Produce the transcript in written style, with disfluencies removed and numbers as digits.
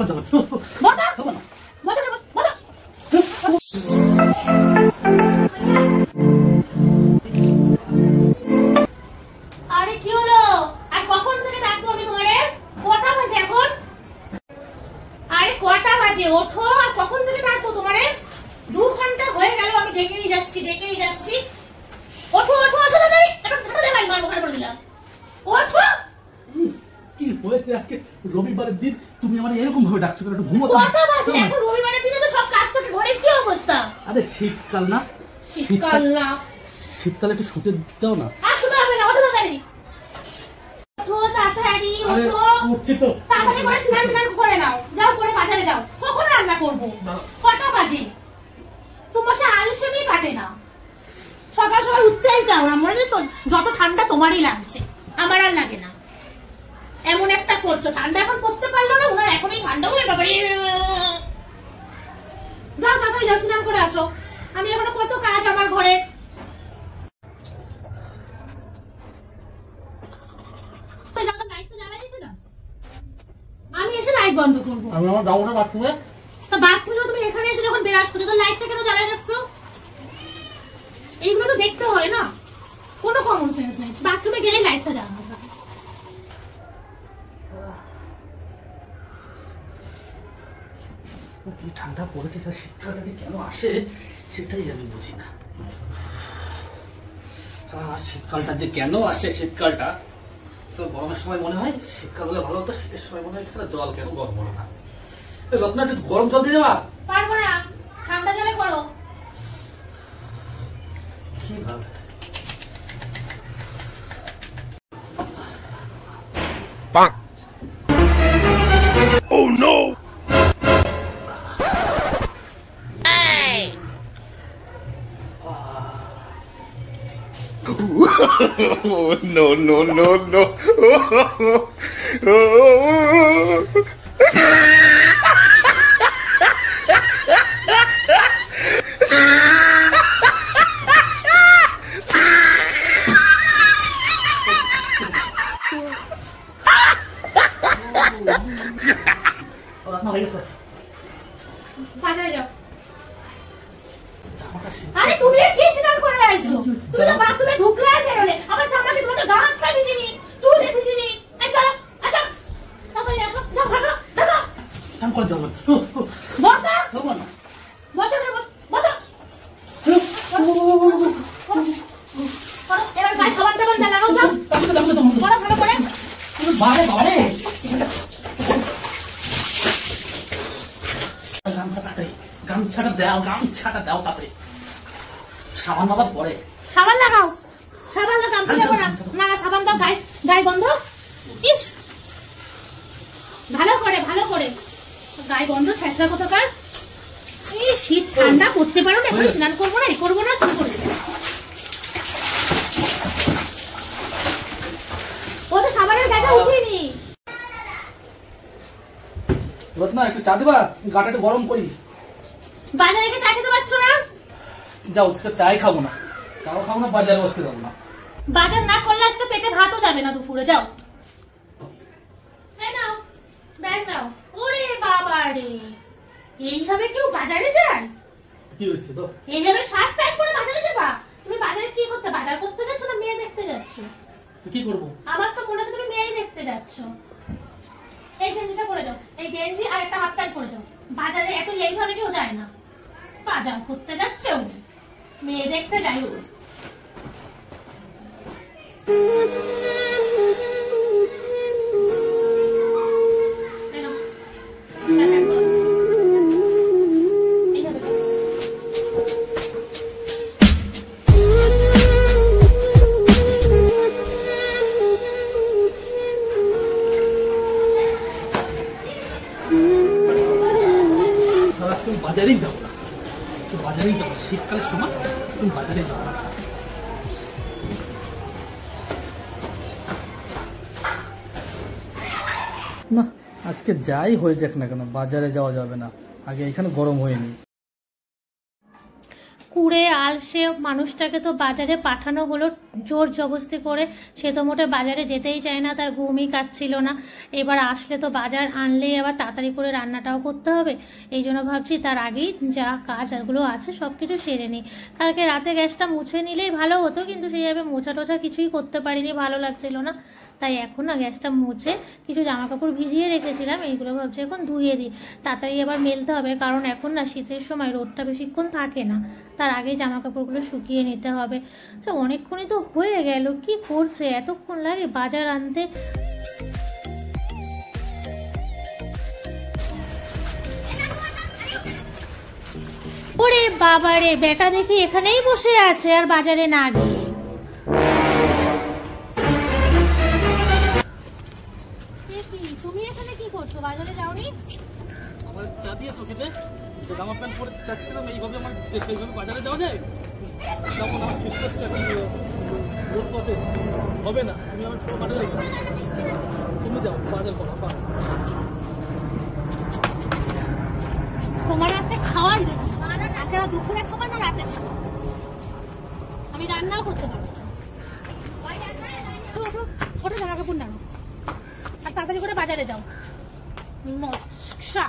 আরে কি হলো? আর কখন থেকে ডাকবো আমি তোমারে? কটা বাজে এখন? আরে কটা বাজে? ওঠো। আর কখন থেকে ডাকবো তোমারে? 2 ঘন্টা হয়ে গেল আমি ডেকেই যাচ্ছি। ওঠো তাড়াতাড়ি। এখন ছাড়া দে ভাই, মার মুখে বলে দিলাম। ওঠো। কি হয়েছে আজকে রবিবারের দিন তুমি আমার এরকম ভাবে ডাকছো? একটু ঘুমোতে। কটা বাজে এখন? রবিবারের দিনে তো সব কাজ থাকে, ঘরের কি অবস্থা? আরে শীতকাল না? শীতকালে একটু শুতে দাও না। আর শুতে হবে না, ওঠো তাড়াতাড়ি। ওঠো তাড়াতাড়ি, ওঠো। উঠছি তো। তাড়াতাড়ি করে স্নান করে নাও। যাও করে বাজারে যাও। কখন রান্না করবো? কটা বাজে? তোমার সে আলসেমি কাটে না। সকাল সকাল উঠতেই চাও না, মনে তো যত ঠান্ডা তোমারই লাগছে, আমার আর লাগে না। এমন একটা করছো, ঠান্ডা এখন করতে পারলো না, ওনার এখনই ঠান্ডা হয়ে ব্যাপারে। যাও তাড়াতাড়ি যাও, স্নান করে আসো। আমি এখনো কত কাজ আমার ঘরে। আমি এসে লাইট বন্ধ করবো। আমি আমার যাবো না বাথরুমে। তা বাথরুমে তুমি এখানে এসে যখন বেরাস করছো, তো লাইটটা কেন জ্বালায় রাখছো? এইগুলো তো দেখতে হয় না, কোনো কমন সেন্স নেই। বাথরুমে গেলে লাইটটা জ্বালানো থাকে। কি ঠান্ডা পড়েছে, শীতকালটা যে কেন আসে সেটাই আমি বুঝি না। শীতকালটা যে কেন আসে, শীতকালটা তো গরমের সময় মনে হয় শীতকাল হলে ভালো হতো, শীতের সময় মনে হয় জল কেন গরম হলো না। রত্না একটু গরম জল দিয়ে দেবা? পারবো না, ঠান্ডা জলে করো। কিভাবে? Oh no! Oh, no, no, no, no. বাজারে যাও। আরে তুমি কি স্নান করে আইছো? তুমি তো বাথরুমে ঢুকলে আর বেরোলে, আমার জামা কি তোমাদের গা হাত পা ভিজিনি, চুলে ভিজিনি? এই চলো, আসো তাড়াতাড়ি আসো, যাও ভাগো। স্নান করে যাবো। বসা যাবো না। বসা বসা। এবার গায়ে সাবান টাবান লাগাও, যাও ভালো করে। বারে গামছাটা দাও তাড়াতাড়ি। সাবান আবার পরে। সাবান লাগাও, সাবান লাগাও। না সাবান দাও, গায়ে গন্ধ। ইস, ভালো করে গায়ে গন্ধ ছেঁচড়া কোথাকার। এই শীত ঠান্ডা করতে পারো না, এখন স্নান করবো না, শুরু করেছে। ও তো সাবানের গাটা উঠিনি। রত্না একটু চা দিবা? গাটা একটু গরম করি। বাজারে গিয়ে চা খেতে পারছো না? যাও, চাই খাবো না, চাও খাবো না, বাজারে বসতে যাবো না। বাজার না করলে আজকে পেটে ভাতও যাবে না দুপুরে। যাও, এই নাও ব্যাগ নাও। ওরে বাবা রে, এইভাবে কেউ বাজারে যায়? কি হয়েছে তো? এইভাবে শার্ট প্যান্ট পরে বাজারে যাবা? তুমি বাজারে কি করতে, বাজার করতে যাচ্ছ না মেয়ে দেখতে যাচ্ছ? কি করবো? আমার তো মনে হচ্ছে তুমি মেয়ে দেখতে যাচ্ছ। এই গেঞ্জিটা পরে যাও, এই গেঞ্জি আর একটা হাফ প্যান্ট পরে যাও। বাজারে এত এইভাবে কেউ যায় না। বাজার করতে যাচ্ছে, মেয়ে দেখতে যাই রোজ। বাজারেই যাবো না, শীতকালের সময় বাজারে যাবো না। না, আজকে যাই হয়ে যাক না কেন বাজারে যাওয়া যাবে না, আগে এখানে গরম হয়নি। কুড়ে আলসে মানুষটাকে তো বাজারে পাঠানো হলো জোর জবরদস্তি করে। সে তো মোটে বাজারে যেতেই চায় না, তার ঘুমই কাটছিল না। এবার আসলে তো বাজার আনলেই আবার তাড়াতাড়ি করে রান্নাটাও করতে হবে। এই জন্য ভাবছি তার আগেই যা কাজগুলো আছে সব কিছু সেরে নিই। কালকে রাতে গ্যাসটা মুছে নিলেই ভালো হতো, কিন্তু সেইভাবে মোছা টোছা কিছুই করতে পারিনি, ভালো লাগছিল না। তাই এখন না গ্যাসটা মুছে কিছু জামা কাপড় ভিজিয়ে রেখেছিলাম, এইগুলো ভাবছি এখন ধুয়ে দিই। তাড়াতাড়ি আবার মেলতে হবে, কারণ এখন না শীতের সময় রোদটা বেশিক্ষণ থাকে না, তার আগে জামা কাপড়গুলো শুকিয়ে নিতে হবে। আচ্ছা অনেকক্ষণই তো হয়ে গেল, কি করছে এতক্ষণ লাগে বাজার আনতে? ওরে বাবা রে, বেটা দেখি এখানেই বসে আছে আর বাজারে না গিয়ে। তুমি এখানে কি করছো, বাজারে যাওনি? আমার চা দিয়েছো খেতে, জামা প্যান্ট পরে চাচ্ছিলাম, এইভাবে আমার সেইভাবে বাজারে যাওয়া যায়? যেমন আমার ঠিক করছে রোড পথে হবে না, তুমি আমার বাজারে যাও, তুমি যাও বাজার করো। তোমার হাতে খাওয়াই দেবো, আপনারা দুপুরে খাবার না রাতে খাবার, আমি রান্নাও করতে পারবো। ছোট জামা কাপড় নাও আর তাড়াতাড়ি করে বাজারে যাও। নকশা